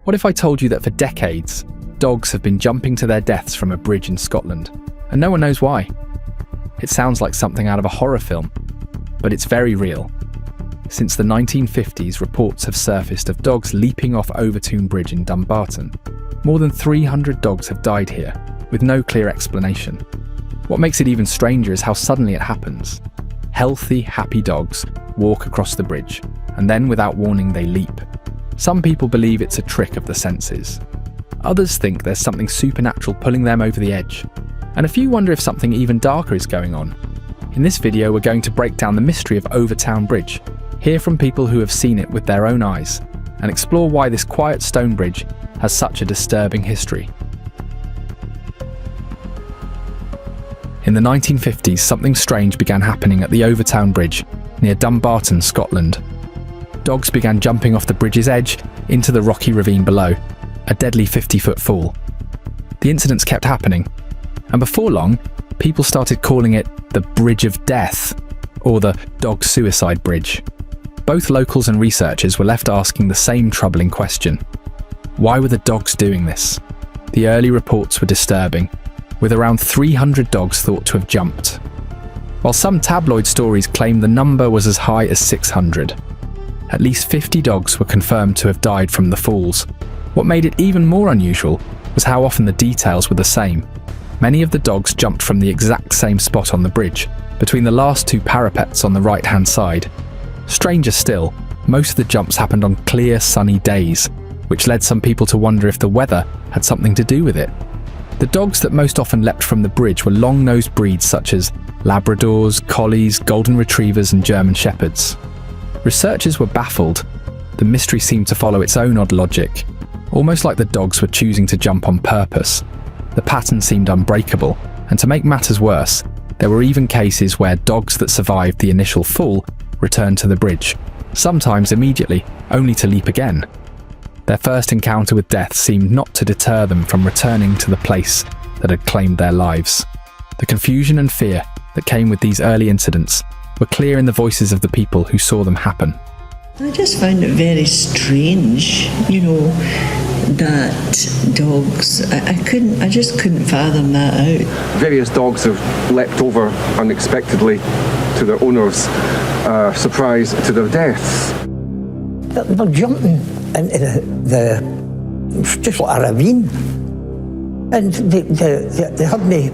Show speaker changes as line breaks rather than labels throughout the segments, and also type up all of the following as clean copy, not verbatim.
What if I told you that for decades, dogs have been jumping to their deaths from a bridge in Scotland, and no one knows why? It sounds like something out of a horror film, but it's very real. Since the 1950s, reports have surfaced of dogs leaping off Overtoun Bridge in Dumbarton. More than 300 dogs have died here, with no clear explanation. What makes it even stranger is how suddenly it happens. Healthy, happy dogs walk across the bridge, and then without warning they leap. Some people believe it's a trick of the senses. Others think there's something supernatural pulling them over the edge. And a few wonder if something even darker is going on. In this video, we're going to break down the mystery of Overtoun Bridge, hear from people who have seen it with their own eyes, and explore why this quiet stone bridge has such a disturbing history. In the 1950s, something strange began happening at the Overtoun Bridge near Dumbarton, Scotland. Dogs began jumping off the bridge's edge into the rocky ravine below, a deadly 50-foot fall. The incidents kept happening, and before long, people started calling it the Bridge of Death, or the Dog Suicide Bridge. Both locals and researchers were left asking the same troubling question. Why were the dogs doing this? The early reports were disturbing, with around 300 dogs thought to have jumped. While some tabloid stories claimed the number was as high as 600. At least 50 dogs were confirmed to have died from the falls. What made it even more unusual was how often the details were the same. Many of the dogs jumped from the exact same spot on the bridge, between the last two parapets on the right-hand side. Stranger still, most of the jumps happened on clear, sunny days, which led some people to wonder if the weather had something to do with it. The dogs that most often leapt from the bridge were long-nosed breeds such as Labradors, Collies, Golden Retrievers and German Shepherds. Researchers were baffled. The mystery seemed to follow its own odd logic, almost like the dogs were choosing to jump on purpose. The pattern seemed unbreakable, and to make matters worse, there were even cases where dogs that survived the initial fall returned to the bridge, sometimes immediately, only to leap again. Their first encounter with death seemed not to deter them from returning to the place that had claimed their lives. The confusion and fear that came with these early incidents were clear in the voices of the people who saw them happen.
I just found it very strange, that dogs, I just couldn't fathom that out.
Various dogs have leapt over unexpectedly to their owners, surprise to their deaths.
They're jumping into just like a ravine, and they had me,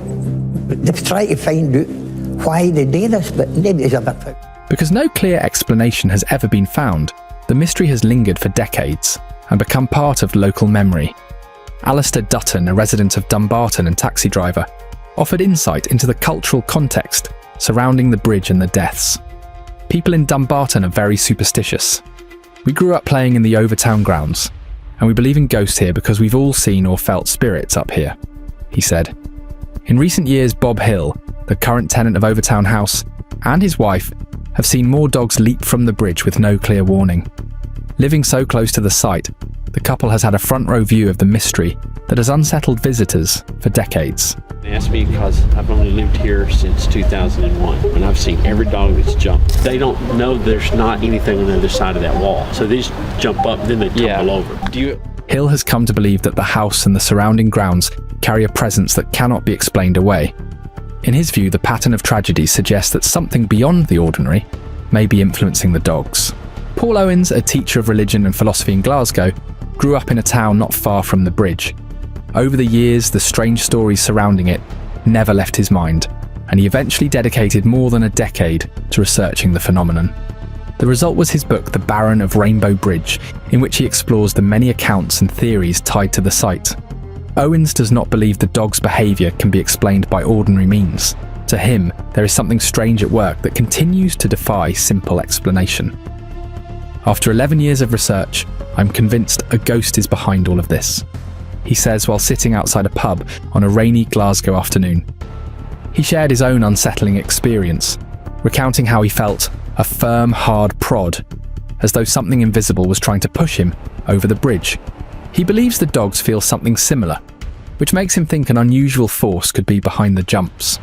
they've tried to find out why they do this, but nobody's ever found.
Because no clear explanation has ever been found, the mystery has lingered for decades and become part of local memory. Alistair Dutton, a resident of Dumbarton and taxi driver, offered insight into the cultural context surrounding the bridge and the deaths. People in Dumbarton are very superstitious. We grew up playing in the Overtoun grounds, and we believe in ghosts here because we've all seen or felt spirits up here, he said. In recent years, Bob Hill, the current tenant of Overtoun House, and his wife have seen more dogs leap from the bridge with no clear warning. Living so close to the site, the couple has had a front row view of the mystery that has unsettled visitors for decades.
They asked me because I've only lived here since 2001, and I've seen every dog that's jumped. They don't know there's not anything on the other side of that wall, so they just jump up, then they tumble over.
Hill has come to believe that the house and the surrounding grounds carry a presence that cannot be explained away. In his view, the pattern of tragedy suggests that something beyond the ordinary may be influencing the dogs. Paul Owens, a teacher of religion and philosophy in Glasgow, grew up in a town not far from the bridge. Over the years, the strange stories surrounding it never left his mind, and he eventually dedicated more than a decade to researching the phenomenon. The result was his book, The Baron of Rainbow Bridge, in which he explores the many accounts and theories tied to the site. Owens does not believe the dog's behaviour can be explained by ordinary means. To him, there is something strange at work that continues to defy simple explanation. After 11 years of research, I'm convinced a ghost is behind all of this, he says while sitting outside a pub on a rainy Glasgow afternoon. He shared his own unsettling experience, recounting how he felt a firm, hard prod, as though something invisible was trying to push him over the bridge. He believes the dogs feel something similar, which makes him think an unusual force could be behind the jumps.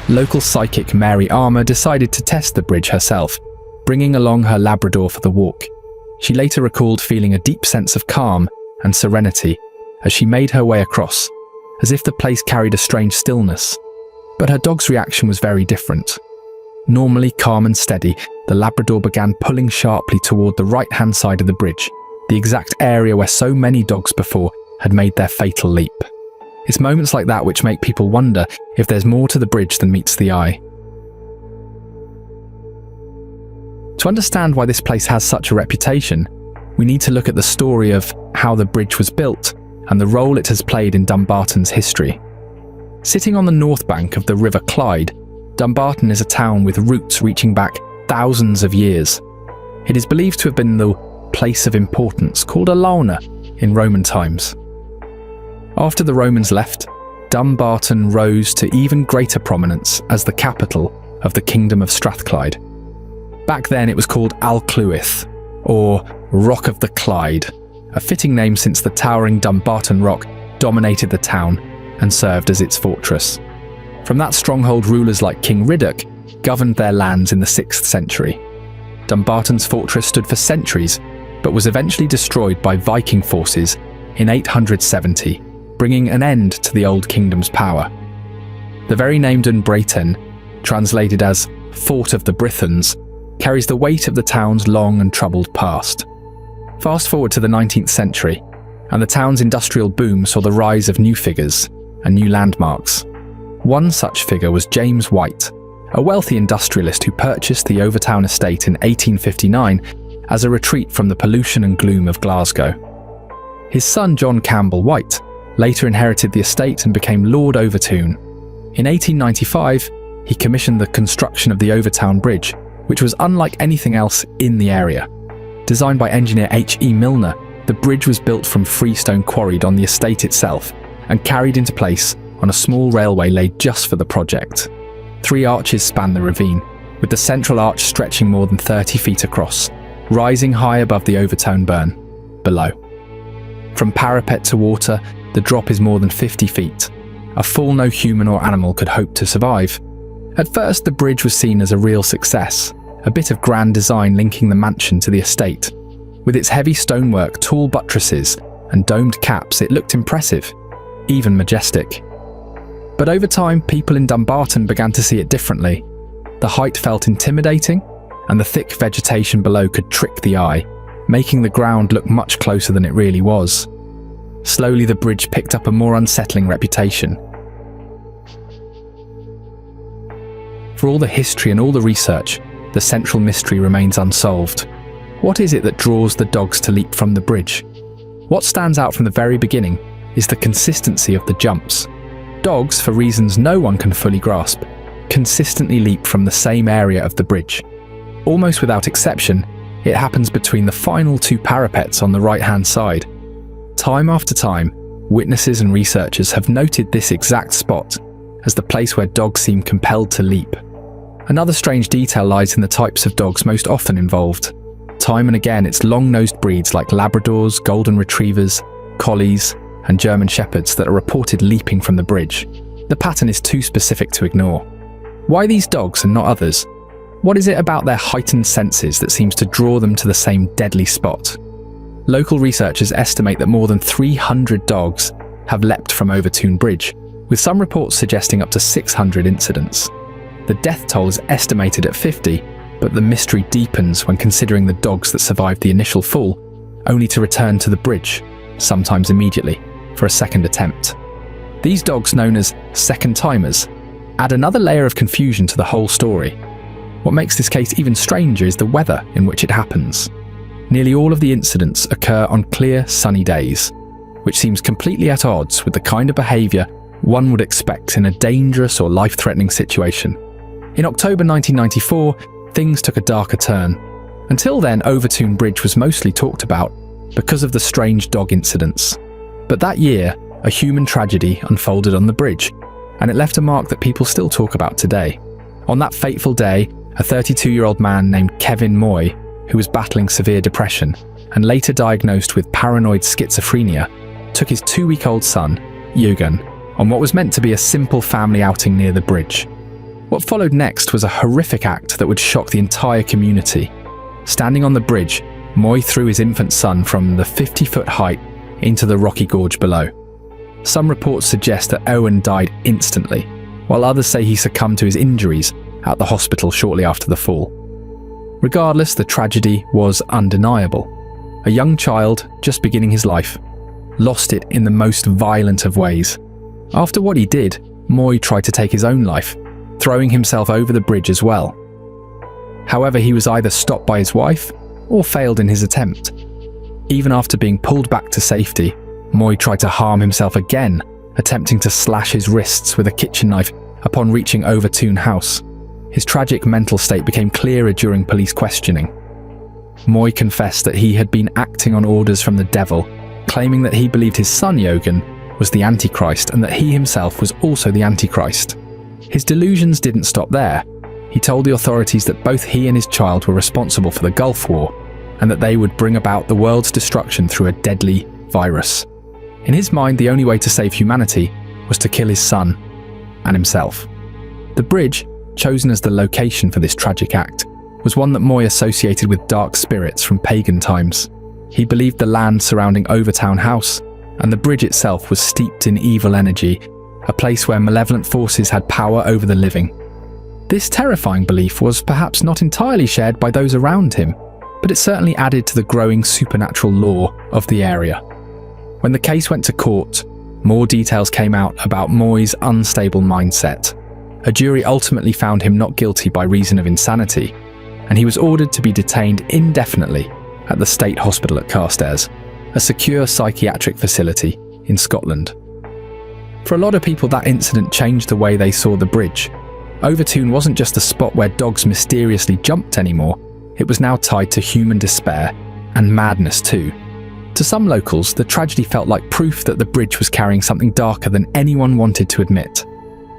Local psychic Mary Armour decided to test the bridge herself, bringing along her Labrador for the walk. She later recalled feeling a deep sense of calm and serenity as she made her way across, as if the place carried a strange stillness. But her dog's reaction was very different. Normally calm and steady, the Labrador began pulling sharply toward the right-hand side of the bridge, the exact area where so many dogs before had made their fatal leap. It's moments like that which make people wonder if there's more to the bridge than meets the eye. To understand why this place has such a reputation, we need to look at the story of how the bridge was built and the role it has played in Dumbarton's history. Sitting on the north bank of the River Clyde, Dumbarton is a town with roots reaching back thousands of years. It is believed to have been the place of importance called a Launa in Roman times. After the Romans left, Dumbarton rose to even greater prominence as the capital of the Kingdom of Strathclyde. Back then it was called Alcluith, or Rock of the Clyde, a fitting name since the towering Dumbarton Rock dominated the town and served as its fortress. From that stronghold, rulers like King Riddoch governed their lands in the 6th century. Dumbarton's fortress stood for centuries, but was eventually destroyed by Viking forces in 870, bringing an end to the old kingdom's power. The very name Dumbarton, translated as Fort of the Brythons, carries the weight of the town's long and troubled past. Fast forward to the 19th century, and the town's industrial boom saw the rise of new figures and new landmarks. One such figure was James White, a wealthy industrialist who purchased the Overtoun estate in 1859 as a retreat from the pollution and gloom of Glasgow. His son John Campbell White later inherited the estate and became Lord Overtoun. In 1895, he commissioned the construction of the Overtoun Bridge, which was unlike anything else in the area. Designed by engineer H.E. Milner, the bridge was built from freestone quarried on the estate itself and carried into place on a small railway laid just for the project. 3 arches span the ravine, with the central arch stretching more than 30 feet across, rising high above the Overtoun burn below. From parapet to water, the drop is more than 50 feet, a fall no human or animal could hope to survive. At first, the bridge was seen as a real success, a bit of grand design linking the mansion to the estate. With its heavy stonework, tall buttresses, and domed caps, it looked impressive, even majestic. But over time, people in Dumbarton began to see it differently. The height felt intimidating, and the thick vegetation below could trick the eye, making the ground look much closer than it really was. Slowly, the bridge picked up a more unsettling reputation. For all the history and all the research, the central mystery remains unsolved. What is it that draws the dogs to leap from the bridge? What stands out from the very beginning is the consistency of the jumps. Dogs, for reasons no one can fully grasp, consistently leap from the same area of the bridge. Almost without exception, it happens between the final 2 parapets on the right-hand side. Time after time, witnesses and researchers have noted this exact spot as the place where dogs seem compelled to leap. Another strange detail lies in the types of dogs most often involved. Time and again, it's long-nosed breeds like Labradors, Golden Retrievers, Collies, and German Shepherds that are reported leaping from the bridge. The pattern is too specific to ignore. Why these dogs and not others? What is it about their heightened senses that seems to draw them to the same deadly spot? Local researchers estimate that more than 300 dogs have leapt from Overtoun Bridge, with some reports suggesting up to 600 incidents. The death toll is estimated at 50, but the mystery deepens when considering the dogs that survived the initial fall, only to return to the bridge, sometimes immediately, for a second attempt. These dogs, known as second-timers, add another layer of confusion to the whole story. What makes this case even stranger is the weather in which it happens. Nearly all of the incidents occur on clear, sunny days, which seems completely at odds with the kind of behaviour one would expect in a dangerous or life-threatening situation. In October 1994, things took a darker turn. Until then, Overtoun Bridge was mostly talked about because of the strange dog incidents. But that year, a human tragedy unfolded on the bridge, and it left a mark that people still talk about today. On that fateful day, a 32-year-old man named Kevin Moy, who was battling severe depression and later diagnosed with paranoid schizophrenia, took his 2-week-old son, Eugen, on what was meant to be a simple family outing near the bridge. What followed next was a horrific act that would shock the entire community. Standing on the bridge, Moy threw his infant son from the 50-foot height into the rocky gorge below. Some reports suggest that Owen died instantly, while others say he succumbed to his injuries at the hospital shortly after the fall. Regardless, the tragedy was undeniable. A young child, just beginning his life, lost it in the most violent of ways. After what he did, Moy tried to take his own life, throwing himself over the bridge as well. However, he was either stopped by his wife or failed in his attempt. Even after being pulled back to safety, Moy tried to harm himself again, attempting to slash his wrists with a kitchen knife upon reaching Overtoun House. His tragic mental state became clearer during police questioning. Moy confessed that he had been acting on orders from the devil, claiming that he believed his son Jogan was the Antichrist and that he himself was also the Antichrist. His delusions didn't stop there. He told the authorities that both he and his child were responsible for the Gulf War and that they would bring about the world's destruction through a deadly virus. In his mind, the only way to save humanity was to kill his son and himself. The bridge, chosen as the location for this tragic act, was one that Moy associated with dark spirits from pagan times. He believed the land surrounding Overtoun House and the bridge itself was steeped in evil energy, a place where malevolent forces had power over the living. This terrifying belief was perhaps not entirely shared by those around him, but it certainly added to the growing supernatural lore of the area. When the case went to court, more details came out about Moy's unstable mindset. A jury ultimately found him not guilty by reason of insanity, and he was ordered to be detained indefinitely at the State Hospital at Carstairs, a secure psychiatric facility in Scotland. For a lot of people, that incident changed the way they saw the bridge. Overtoun wasn't just a spot where dogs mysteriously jumped anymore, it was now tied to human despair and madness too. To some locals, the tragedy felt like proof that the bridge was carrying something darker than anyone wanted to admit.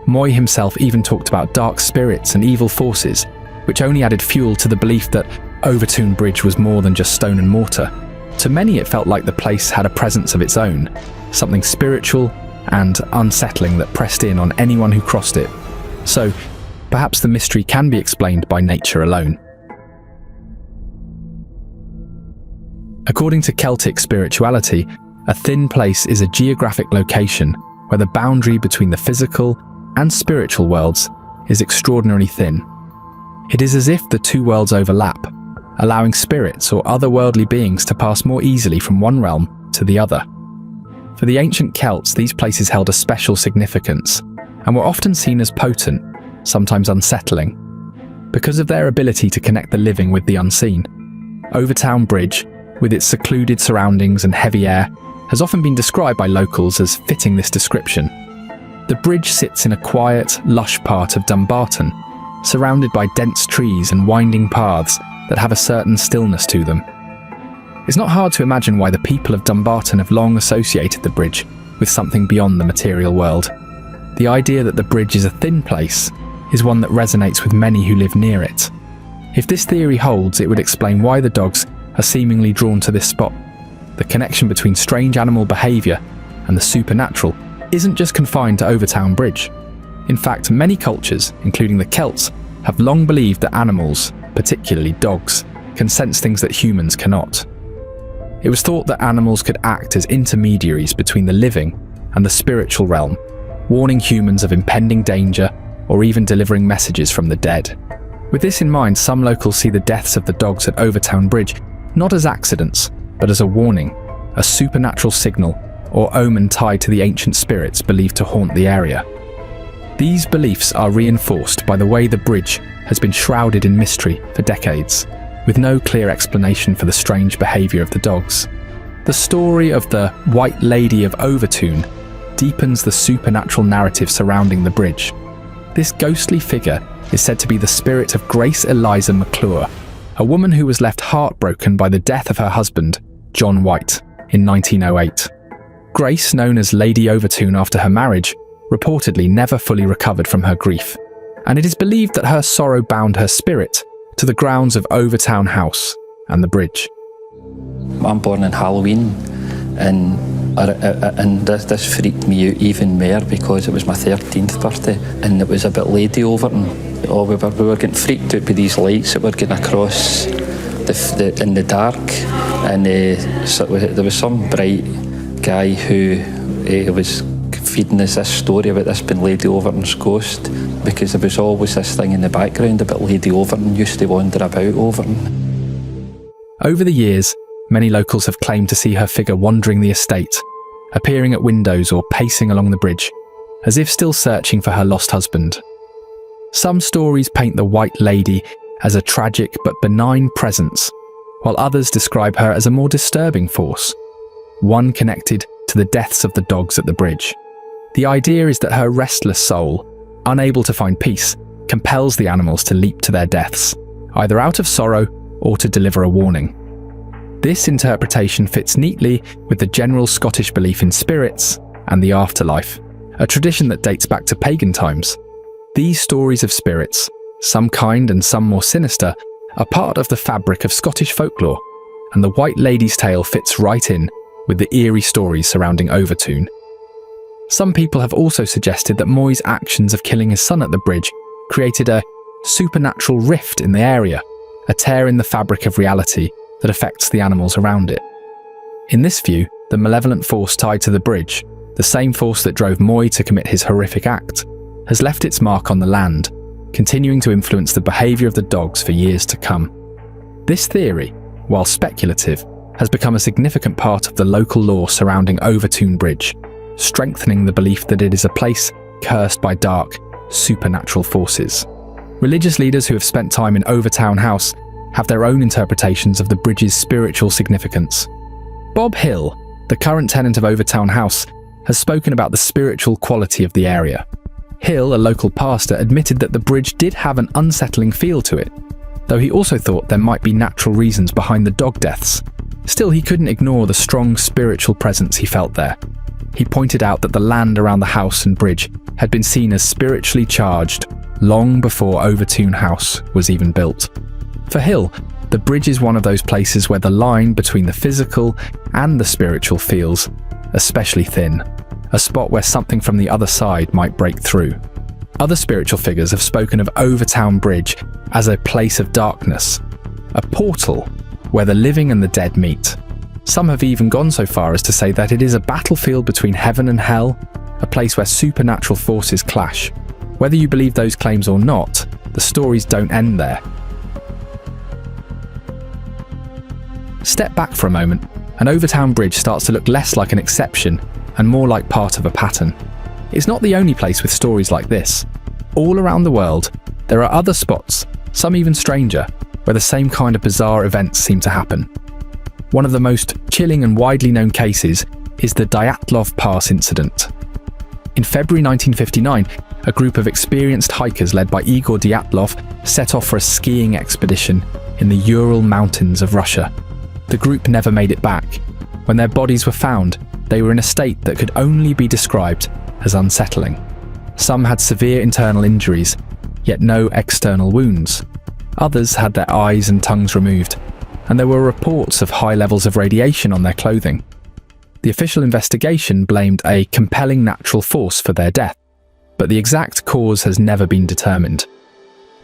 Moy himself even talked about dark spirits and evil forces, which only added fuel to the belief that Overtoun Bridge was more than just stone and mortar. To many, it felt like the place had a presence of its own, something spiritual and unsettling that pressed in on anyone who crossed it. So, perhaps the mystery can be explained by nature alone. According to Celtic spirituality, a thin place is a geographic location where the boundary between the physical and spiritual worlds is extraordinarily thin. It is as if the two worlds overlap, allowing spirits or otherworldly beings to pass more easily from one realm to the other. For the ancient Celts, these places held a special significance and were often seen as potent, sometimes unsettling. Because of their ability to connect the living with the unseen, Overtoun Bridge, with its secluded surroundings and heavy air, has often been described by locals as fitting this description. The bridge sits in a quiet, lush part of Dumbarton, surrounded by dense trees and winding paths that have a certain stillness to them. It's not hard to imagine why the people of Dumbarton have long associated the bridge with something beyond the material world. The idea that the bridge is a thin place is one that resonates with many who live near it. If this theory holds, it would explain why the dogs are seemingly drawn to this spot. The connection between strange animal behaviour and the supernatural isn't just confined to Overtoun Bridge. In fact, many cultures, including the Celts, have long believed that animals, particularly dogs, can sense things that humans cannot. It was thought that animals could act as intermediaries between the living and the spiritual realm, warning humans of impending danger or even delivering messages from the dead. With this in mind, some locals see the deaths of the dogs at Overtoun Bridge not as accidents, but as a warning, a supernatural signal or omen tied to the ancient spirits believed to haunt the area. These beliefs are reinforced by the way the bridge has been shrouded in mystery for decades, with no clear explanation for the strange behaviour of the dogs. The story of the White Lady of Overtoun deepens the supernatural narrative surrounding the bridge. This ghostly figure is said to be the spirit of Grace Eliza McClure, a woman who was left heartbroken by the death of her husband, John White, in 1908. Grace, known as Lady Overtoun after her marriage, reportedly never fully recovered from her grief, and it is believed that her sorrow bound her spirit to the grounds of Overtoun House and the bridge.
I'm born on Halloween, and this freaked me out even more because it was my 13th birthday, and it was about Lady Overtoun. We were getting freaked out by these lights that were getting across in the dark, and so there was some bright guy who was feeding us this story about this being Lady Overtoun's ghost, because there was always this thing in the background about Lady Overtoun used to wander about Overtoun.
Over the years, many locals have claimed to see her figure wandering the estate, appearing at windows or pacing along the bridge, as if still searching for her lost husband. Some stories paint the White Lady as a tragic but benign presence, while others describe her as a more disturbing force, one connected to the deaths of the dogs at the bridge. The idea is that her restless soul, unable to find peace, compels the animals to leap to their deaths, either out of sorrow or to deliver a warning. This interpretation fits neatly with the general Scottish belief in spirits and the afterlife, a tradition that dates back to pagan times. These stories of spirits, some kind and some more sinister, are part of the fabric of Scottish folklore, and the White Lady's tale fits right in with the eerie stories surrounding Overtoun. Some people have also suggested that Moy's actions of killing his son at the bridge created a supernatural rift in the area, a tear in the fabric of reality that affects the animals around it. In this view, the malevolent force tied to the bridge, the same force that drove Moy to commit his horrific act, has left its mark on the land, continuing to influence the behaviour of the dogs for years to come. This theory, while speculative, has become a significant part of the local lore surrounding Overtoun Bridge, strengthening the belief that it is a place cursed by dark, supernatural forces. Religious leaders who have spent time in Overtoun House have their own interpretations of the bridge's spiritual significance. Bob Hill, the current tenant of Overtoun House, has spoken about the spiritual quality of the area. Hill, a local pastor, admitted that the bridge did have an unsettling feel to it, though he also thought there might be natural reasons behind the dog deaths. Still, he couldn't ignore the strong spiritual presence he felt there. He pointed out that the land around the house and bridge had been seen as spiritually charged long before Overtoun House was even built. For Hill, the bridge is one of those places where the line between the physical and the spiritual feels especially thin, a spot where something from the other side might break through. Other spiritual figures have spoken of Overtoun Bridge as a place of darkness, a portal where the living and the dead meet. Some have even gone so far as to say that it is a battlefield between heaven and hell, a place where supernatural forces clash. Whether you believe those claims or not, the stories don't end there. Step back for a moment, and Overtoun Bridge starts to look less like an exception and more like part of a pattern. It's not the only place with stories like this. All around the world, there are other spots, some even stranger, where the same kind of bizarre events seem to happen. One of the most chilling and widely known cases is the Dyatlov Pass incident. In February 1959, a group of experienced hikers led by Igor Dyatlov set off for a skiing expedition in the Ural Mountains of Russia. The group never made it back. When their bodies were found, they were in a state that could only be described as unsettling. Some had severe internal injuries, yet no external wounds. Others had their eyes and tongues removed, and there were reports of high levels of radiation on their clothing. The official investigation blamed a compelling natural force for their death, but the exact cause has never been determined.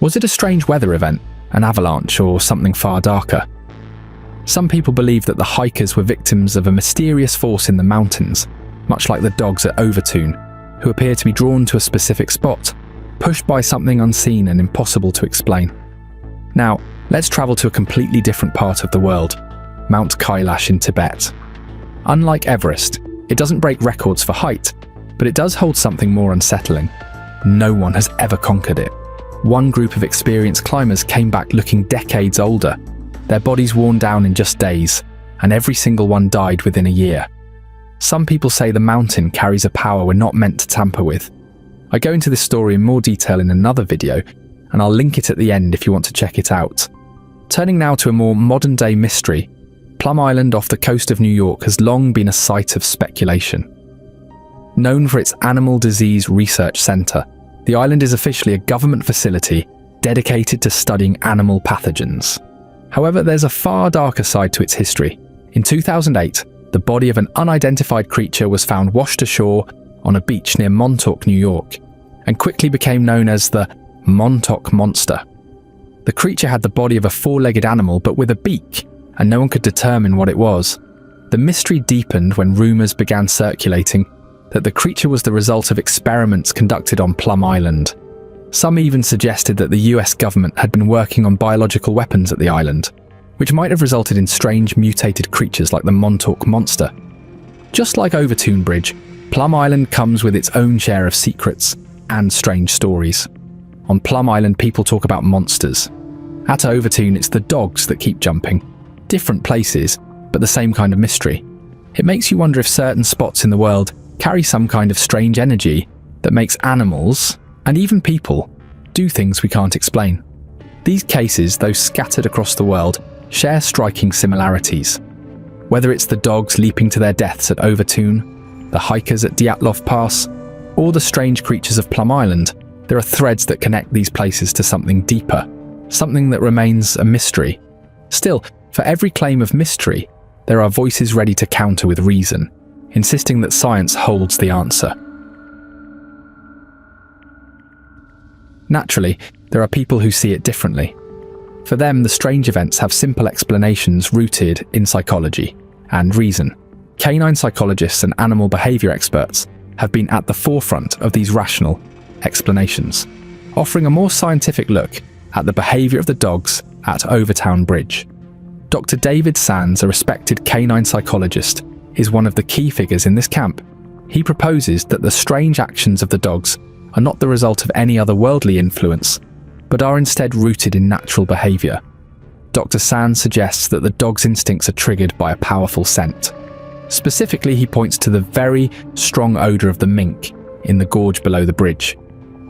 Was it a strange weather event, an avalanche, or something far darker? Some people believe that the hikers were victims of a mysterious force in the mountains, much like the dogs at Overtoun, who appear to be drawn to a specific spot, pushed by something unseen and impossible to explain. Now, let's travel to a completely different part of the world, Mount Kailash in Tibet. Unlike Everest, it doesn't break records for height, but it does hold something more unsettling. No one has ever conquered it. One group of experienced climbers came back looking decades older, their bodies worn down in just days, and every single one died within a year. Some people say the mountain carries a power we're not meant to tamper with. I go into this story in more detail in another video, and I'll link it at the end if you want to check it out. Turning now to a more modern-day mystery, Plum Island off the coast of New York has long been a site of speculation. Known for its Animal Disease Research Centre, the island is officially a government facility dedicated to studying animal pathogens. However, there's a far darker side to its history. In 2008, the body of an unidentified creature was found washed ashore on a beach near Montauk, New York, and quickly became known as the Montauk Monster. The creature had the body of a four-legged animal but with a beak, and no one could determine what it was. The mystery deepened when rumours began circulating that the creature was the result of experiments conducted on Plum Island. Some even suggested that the US government had been working on biological weapons at the island, which might have resulted in strange mutated creatures like the Montauk monster. Just like Overtoun Bridge, Plum Island comes with its own share of secrets and strange stories. On Plum Island, people talk about monsters. At Overtoun, it's the dogs that keep jumping. Different places, but the same kind of mystery. It makes you wonder if certain spots in the world carry some kind of strange energy that makes animals, and even people, do things we can't explain. These cases, though scattered across the world, share striking similarities. Whether it's the dogs leaping to their deaths at Overtoun, the hikers at Dyatlov Pass, or the strange creatures of Plum Island, there are threads that connect these places to something deeper, something that remains a mystery. Still, for every claim of mystery, there are voices ready to counter with reason, insisting that science holds the answer. Naturally, there are people who see it differently. For them, the strange events have simple explanations rooted in psychology and reason. Canine psychologists and animal behaviour experts have been at the forefront of these rational explanations, offering a more scientific look at the behaviour of the dogs at Overtoun Bridge. Dr. David Sands, a respected canine psychologist, is one of the key figures in this camp. He proposes that the strange actions of the dogs are not the result of any other worldly influence, but are instead rooted in natural behaviour. Dr. Sands suggests that the dog's instincts are triggered by a powerful scent. Specifically, he points to the very strong odour of the mink in the gorge below the bridge.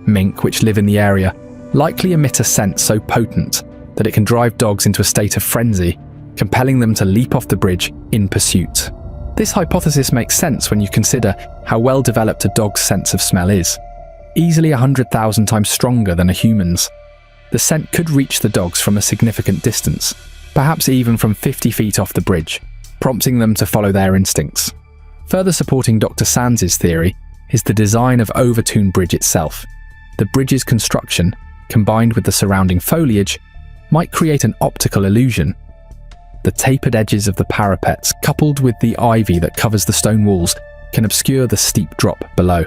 Mink, which live in the area, likely emit a scent so potent that it can drive dogs into a state of frenzy, compelling them to leap off the bridge in pursuit. This hypothesis makes sense when you consider how well developed a dog's sense of smell is. Easily 100,000 times stronger than a human's. The scent could reach the dogs from a significant distance, perhaps even from 50 feet off the bridge, prompting them to follow their instincts. Further supporting Dr. Sands' theory is the design of Overtoun Bridge itself. The bridge's construction, combined with the surrounding foliage, might create an optical illusion. The tapered edges of the parapets, coupled with the ivy that covers the stone walls, can obscure the steep drop below.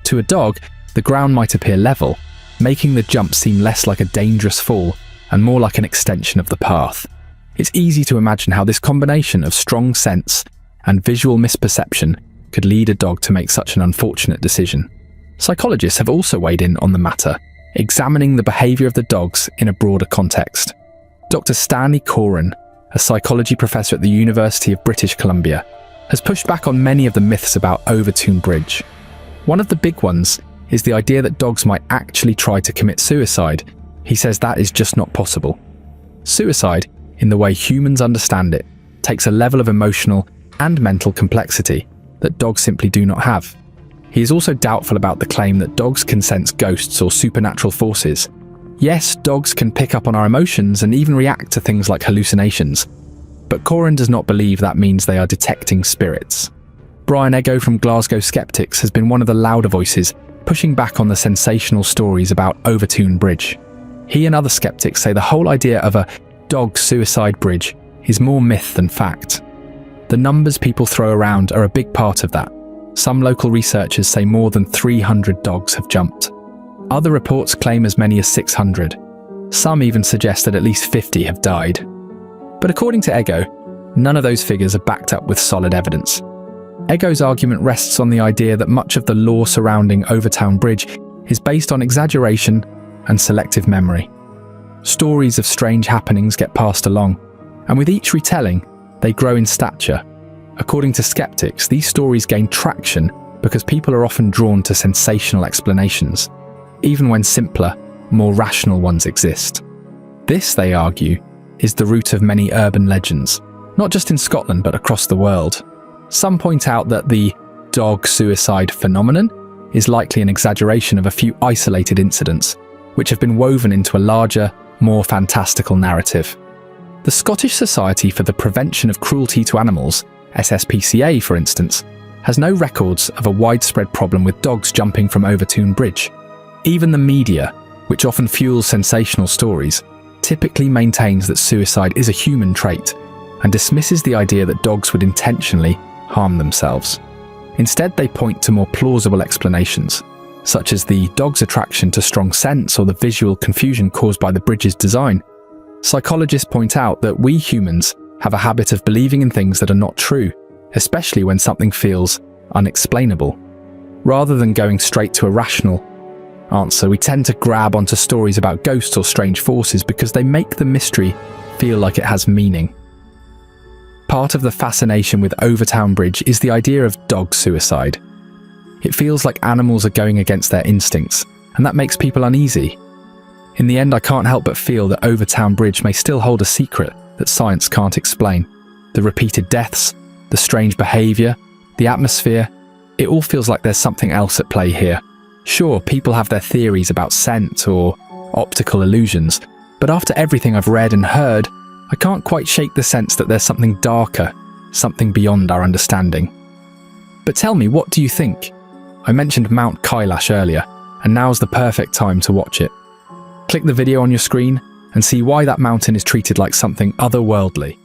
To a dog, the ground might appear level, making the jump seem less like a dangerous fall and more like an extension of the path. It's easy to imagine how this combination of strong sense and visual misperception could lead a dog to make such an unfortunate decision. Psychologists have also weighed in on the matter, examining the behaviour of the dogs in a broader context. Dr. Stanley Coren, a psychology professor at the University of British Columbia, has pushed back on many of the myths about Overtoun Bridge. One of the big ones is the idea that dogs might actually try to commit suicide. He says that is just not possible. Suicide, in the way humans understand it, takes a level of emotional and mental complexity that dogs simply do not have. He is also doubtful about the claim that dogs can sense ghosts or supernatural forces. Yes, dogs can pick up on our emotions and even react to things like hallucinations, but Coren does not believe that means they are detecting spirits. Brian Ego from Glasgow Skeptics has been one of the louder voices pushing back on the sensational stories about Overtoun Bridge. He and other skeptics say the whole idea of a dog suicide bridge is more myth than fact. The numbers people throw around are a big part of that. Some local researchers say more than 300 dogs have jumped. Other reports claim as many as 600. Some even suggest that at least 50 have died. But according to Ego, none of those figures are backed up with solid evidence. Ego's argument rests on the idea that much of the lore surrounding Overtoun Bridge is based on exaggeration and selective memory. Stories of strange happenings get passed along, and with each retelling, they grow in stature. According to skeptics, these stories gain traction because people are often drawn to sensational explanations, even when simpler, more rational ones exist. This, they argue, is the root of many urban legends, not just in Scotland but across the world. Some point out that the dog suicide phenomenon is likely an exaggeration of a few isolated incidents, which have been woven into a larger, more fantastical narrative. The Scottish Society for the Prevention of Cruelty to Animals, SSPCA for instance, has no records of a widespread problem with dogs jumping from Overtoun Bridge. Even the media, which often fuels sensational stories, typically maintains that suicide is a human trait, and dismisses the idea that dogs would intentionally harm themselves. Instead, they point to more plausible explanations, such as the dog's attraction to strong scents or the visual confusion caused by the bridge's design. Psychologists point out that we humans have a habit of believing in things that are not true, especially when something feels unexplainable. Rather than going straight to a rational answer, we tend to grab onto stories about ghosts or strange forces because they make the mystery feel like it has meaning. Part of the fascination with Overtoun Bridge is the idea of dog suicide. It feels like animals are going against their instincts, and that makes people uneasy. In the end, I can't help but feel that Overtoun Bridge may still hold a secret that science can't explain. The repeated deaths, the strange behaviour, the atmosphere, it all feels like there's something else at play here. Sure, people have their theories about scent or optical illusions, but after everything I've read and heard, I can't quite shake the sense that there's something darker, something beyond our understanding. But tell me, what do you think? I mentioned Mount Kailash earlier, and now's the perfect time to watch it. Click the video on your screen and see why that mountain is treated like something otherworldly.